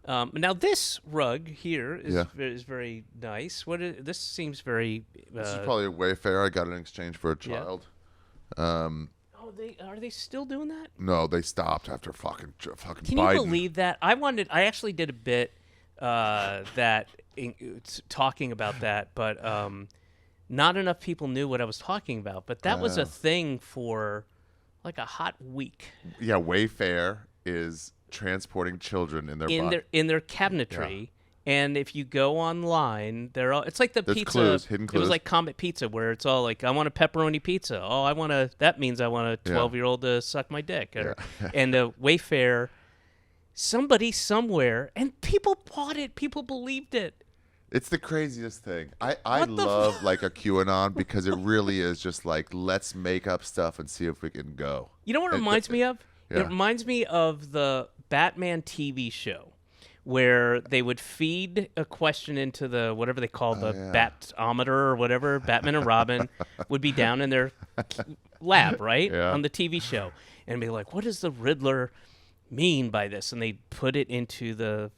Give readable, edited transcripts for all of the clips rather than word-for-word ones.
Now this rug here is very nice. This seems very. This is probably a Wayfair. I got it in exchange for a child. Are they still doing that? No, they stopped after fucking Can Biden. you believe that? I actually did a bit talking about that, but not enough people knew what I was talking about. But that was a thing for like a hot week. Yeah, Wayfair is transporting children in their cabinetry. Yeah. And if you go online, it's like There's pizza. Clues, hidden clues. It was like Comet Pizza, where it's all like, I want a pepperoni pizza. Oh, that means I want a 12-year-old to suck my dick. And Wayfair, somebody somewhere, and people bought it. People believed it. It's the craziest thing. I love like a QAnon because it really is just like, let's make up stuff and see if we can go. You know what it reminds me of? Yeah. It reminds me of the Batman TV show, where they would feed a question into the whatever they call the batometer or whatever. Batman and Robin would be down in their lab, right, on the TV show, and be like, "What does the Riddler mean by this?" And they'd put it into the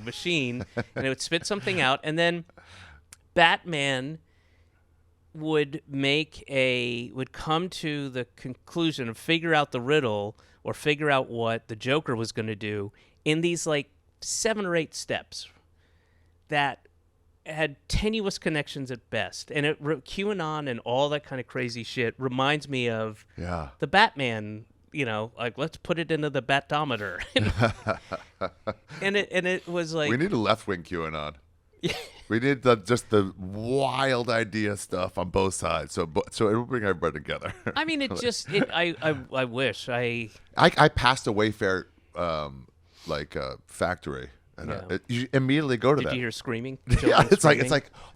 machine, and it would spit something out, and then Batman would come to the conclusion of figure out the riddle or figure out what the Joker was going to do in these like 7 or 8 steps that had tenuous connections at best. And QAnon and all that kind of crazy shit reminds me of the Batman, like, let's put it into the batometer. and it was like, we need a left-wing QAnon. We need just the wild idea stuff on both sides, so it will bring everybody together. I mean, I wish I passed a Wayfair factory, and you immediately go to that. Did you hear screaming? Yeah, it's like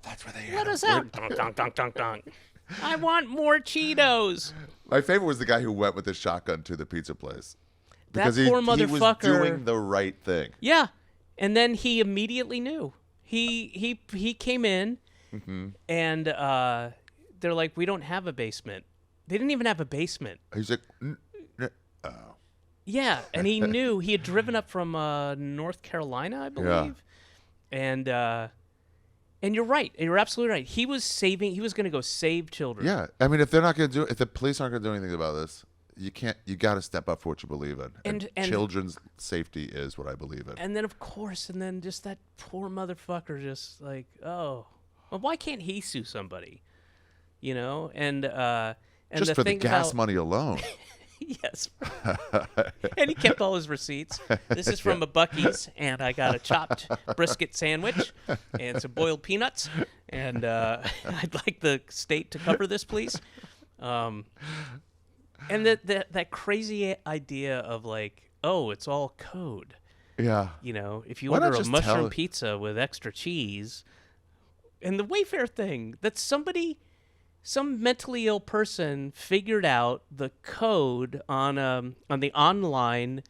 that's where they let us out. Dunk, dunk, dunk, dunk, dunk. I want more Cheetos. My favorite was the guy who went with his shotgun to the pizza place because that poor motherfucker. He was doing the right thing. Yeah, and then he immediately knew. He came in, and they're like, we don't have a basement. They didn't even have a basement. He's like, yeah, and he knew. He had driven up from North Carolina, I believe, and you're right. You're absolutely right. He was going to go save children. Yeah, I mean, if the police aren't going to do anything about this, you can't. You got to step up for what you believe in. And children's safety is what I believe in. And then, of course, just that poor motherfucker, just like, well, why can't he sue somebody? And just for the gas money alone. Yes. And he kept all his receipts. This is from a Buc-ee's, and I got a chopped brisket sandwich and some boiled peanuts, and I'd like the state to cover this, please. And that crazy idea of like, oh, it's all code. Yeah. If you order a mushroom pizza with extra cheese, and the Wayfair thing, that some mentally ill person figured out the code on the online,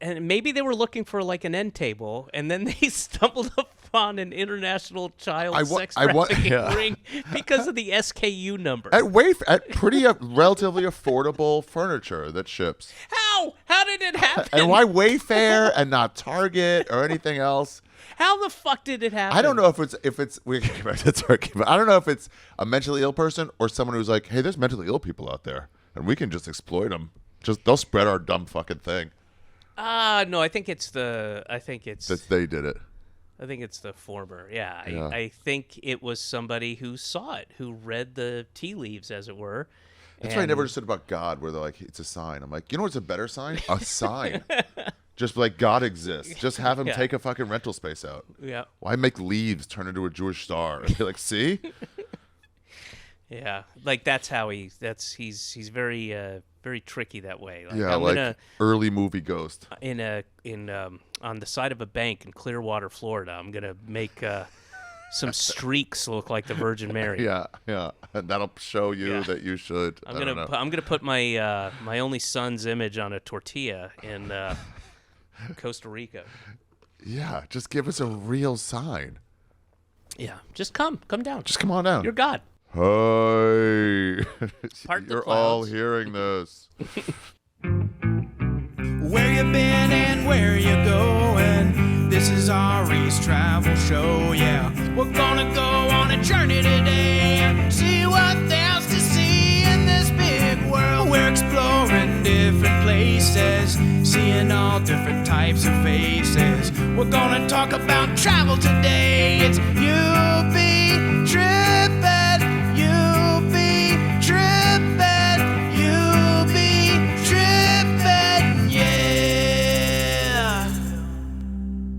and maybe they were looking for like an end table, and then they stumbled upon an international child sex trafficking ring because of the SKU number. At pretty relatively affordable furniture that ships. How did it happen? And why Wayfair and not Target or anything else? How the fuck did it happen? I don't know if it's we can get back to Turkey, but I don't know if it's a mentally ill person or someone who's like, hey, there's mentally ill people out there, and we can just exploit them. They'll spread our dumb fucking thing. No, I think it's that they did it. I think it's the former. Yeah. I think it was somebody who saw it, who read the tea leaves, as it were. That's why I never understood about God, where they're like, it's a sign. I'm like, you know what's a better sign? A sign. Just like God exists. Just have him take a fucking rental space out. Yeah. Why make leaves turn into a Jewish star? And be like, see? Yeah. Like he's very very tricky that way. Like early movie Ghost. On the side of a bank in Clearwater, Florida, I'm gonna make some streaks look like the Virgin Mary. Yeah, and that'll show you that you should. I'm gonna put my my only son's image on a tortilla in Costa Rica. Yeah, just give us a real sign. Yeah, just come down. Just come on down. You're God. Hey, Part you're all hearing this. Where you been and and where you going. This is Ari's travel show, yeah. We're gonna go on a journey today and see what there's to see in this big world. We're exploring different places, seeing all different types of faces. We're gonna talk about travel today. It's UB Trip.